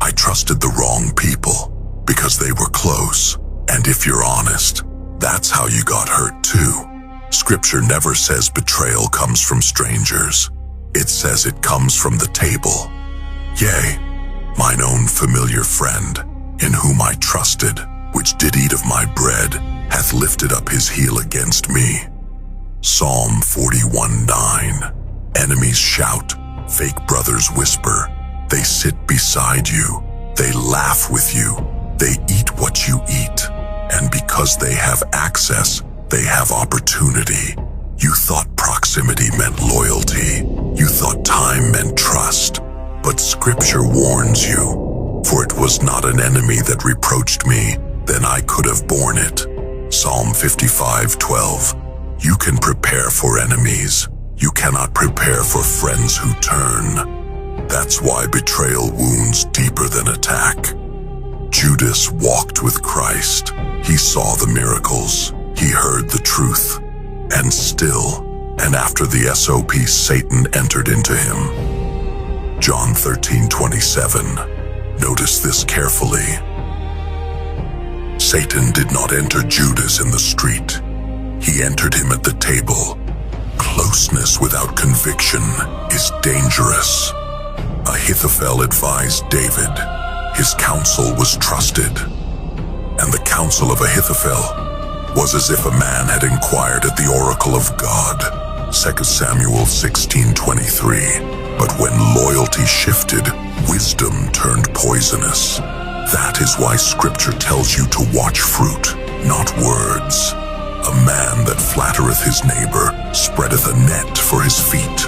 I trusted the wrong people because they were close. And if you're honest, that's how you got hurt too. Scripture never says betrayal comes from strangers. It says it comes from the table. Yea, mine own familiar friend, in whom I trusted, which did eat of my bread, hath lifted up his heel against me. Psalm 41:9. Enemies shout, fake brothers whisper. They sit beside you. They laugh with you. They eat what you eat. And because they have access, they have opportunity. You thought proximity meant loyalty. You thought time meant trust. But Scripture warns you, for it was not an enemy that reproached me, then I could have borne it. Psalm 55:12. You can prepare for enemies. You cannot prepare for friends who turn. That's why betrayal wounds deeper than attack. Judas walked with Christ. He saw the miracles. He heard the truth. And still, and after the SOP, Satan entered into him. John 13:27. Notice this carefully. Satan did not enter Judas in the street. He entered him at the table. Closeness without conviction is dangerous. Ahithophel advised David. His counsel was trusted. And the counsel of Ahithophel was as if a man had inquired at the oracle of God. 2 Samuel 16:23. But when loyalty shifted, wisdom turned poisonous. That is why Scripture tells you to watch fruit, not words. A man that flattereth his neighbor spreadeth a net for his feet.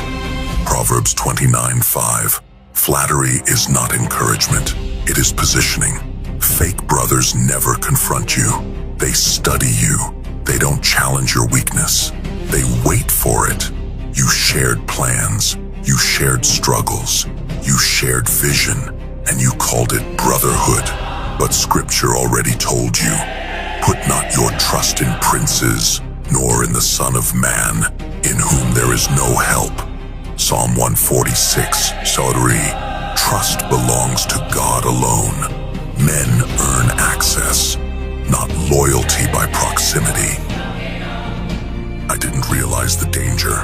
Proverbs 29:5. Flattery is not encouragement, it is positioning. Fake brothers never confront you. They study you. They don't challenge your weakness. They wait for it. You shared plans. You shared struggles. You shared vision. And you called it brotherhood. But Scripture already told you, put not your trust in princes, nor in the Son of Man, in whom there is no help. Psalm 146:3. Trust belongs to God alone. Men earn access, not loyalty by proximity. I didn't realize the danger,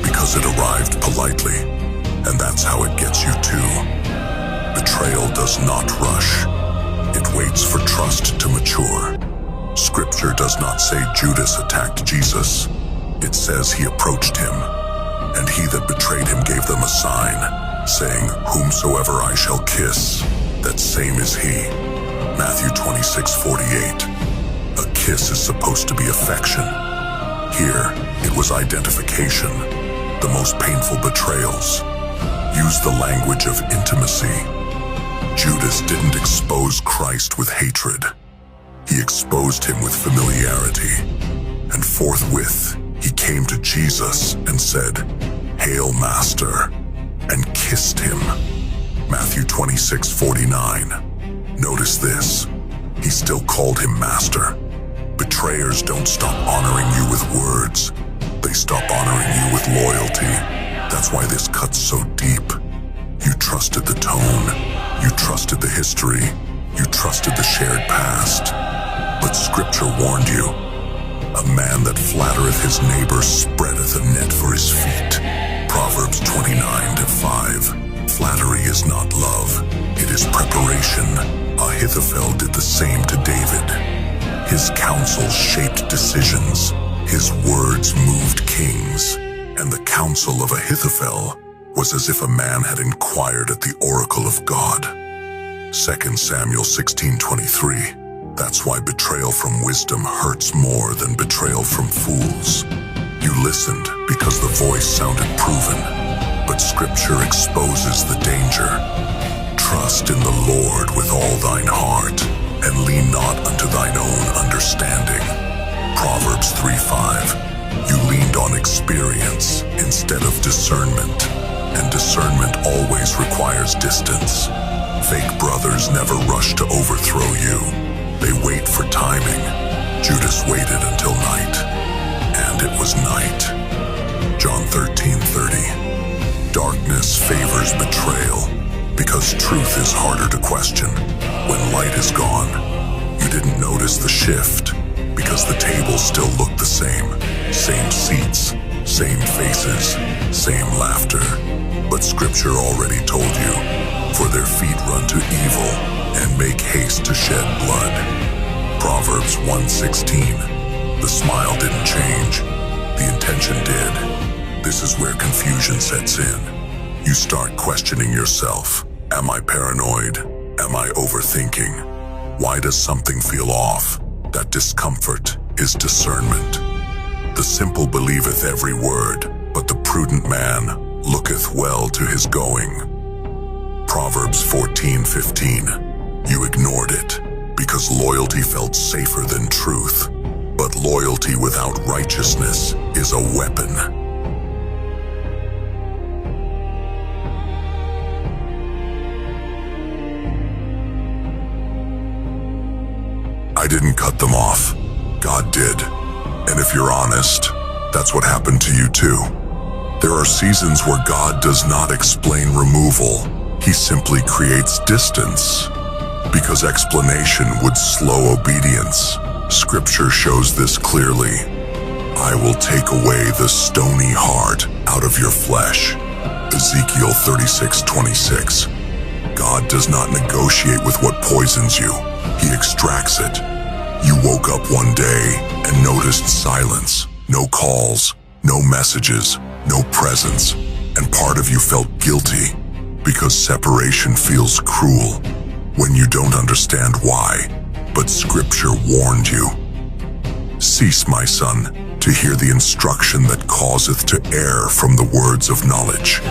because it arrived politely, and that's how it gets you too. Betrayal does not rush. It waits for trust to mature. Scripture does not say Judas attacked Jesus. It says he approached him, and he that betrayed him gave them a sign, saying, Whomsoever I shall kiss, that same is he. Matthew 26:48. A kiss is supposed to be affection. Here, it was identification. The most painful betrayals use the language of intimacy. Judas didn't expose Christ with hatred. He exposed him with familiarity. And forthwith, he came to Jesus and said, Hail, Master, and kissed him. Matthew 26:49. Notice this. He still called him Master. Betrayers don't stop honoring you with words. They stop honoring you with loyalty. That's why this cuts so deep. You trusted the tone. You trusted the history. You trusted the shared past. But Scripture warned you. A man that flattereth his neighbor spreadeth a net for his feet. Proverbs 29:5. Flattery is not love. It is preparation. Ahithophel did the same to David. His counsel shaped decisions. His words moved kings. And the counsel of Ahithophel was as if a man had inquired at the oracle of God. 2 Samuel 16:23. That's why betrayal from wisdom hurts more than betrayal from fools. You listened because the voice sounded proven, but Scripture exposes the danger. Trust in the Lord with all thine heart, and lean not unto thine own understanding. Proverbs 3:5. You leaned on experience instead of discernment, and discernment always requires distance. Fake brothers never rush to overthrow you. They wait for timing. Judas waited until night, and it was night. John 13:30. Darkness favors betrayal. Because truth is harder to question when light is gone. You didn't notice the shift because the tables still looked the same. Same seats, same faces, same laughter. But Scripture already told you, for their feet run to evil and make haste to shed blood. Proverbs 1:16. The smile didn't change, the intention did. This is where confusion sets in. You start questioning yourself. Am I paranoid? Am I overthinking? Why does something feel off? That discomfort is discernment. The simple believeth every word, but the prudent man looketh well to his going. Proverbs 14:15. You ignored it because loyalty felt safer than truth. But loyalty without righteousness is a weapon. I didn't cut them off. God did. And if you're honest, that's what happened to you too. There are seasons where God does not explain removal. He simply creates distance, because explanation would slow obedience. Scripture shows this clearly. I will take away the stony heart out of your flesh. Ezekiel 36:26. God does not negotiate with what poisons you. He extracts it. You woke up one day and noticed silence, no calls, no messages, no presence, and part of you felt guilty because separation feels cruel when you don't understand why. But Scripture warned you. Cease, my son, to hear the instruction that causeth to err from the words of knowledge.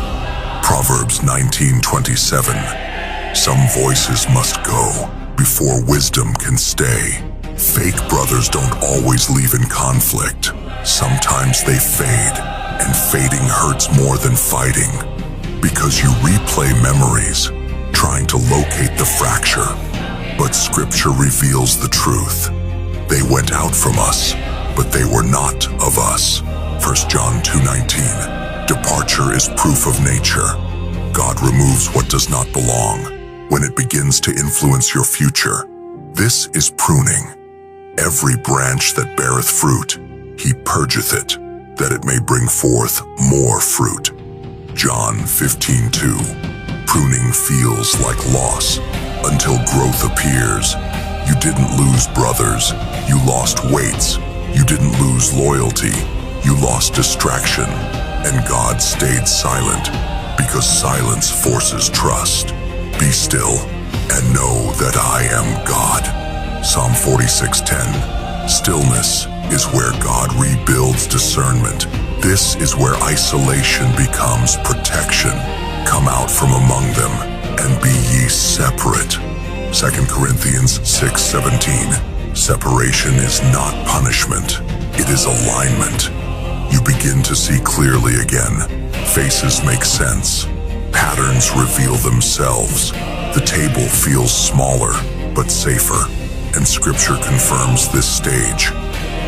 Proverbs 19:27. Some voices must go before wisdom can stay. Fake brothers don't always leave in conflict. Sometimes they fade, and fading hurts more than fighting, because you replay memories, trying to locate the fracture. But Scripture reveals the truth. They went out from us, but they were not of us. 1 John 2:19. Departure is proof of nature. God removes what does not belong when it begins to influence your future. This is pruning. Every branch that beareth fruit, he purgeth it, that it may bring forth more fruit. John 15:2. Pruning feels like loss until growth appears. You didn't lose brothers, you lost weights. You didn't lose loyalty, you lost distraction. And God stayed silent, because silence forces trust. Be still and know that I am God. Psalm 46:10. Stillness is where God rebuilds discernment. This is where isolation becomes protection. Come out from among them and be ye separate. 2 Corinthians 6:17. Separation is not punishment, it is alignment. You begin to see clearly again. Faces make sense. Patterns reveal themselves. The table feels smaller, but safer. And Scripture confirms this stage.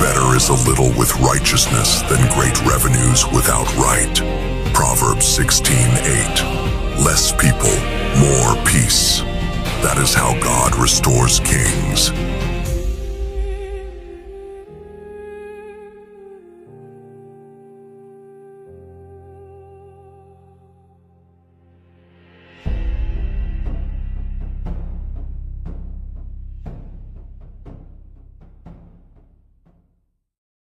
Better is a little with righteousness than great revenues without right. Proverbs 16:8. Less people, more peace. That is how God restores kings.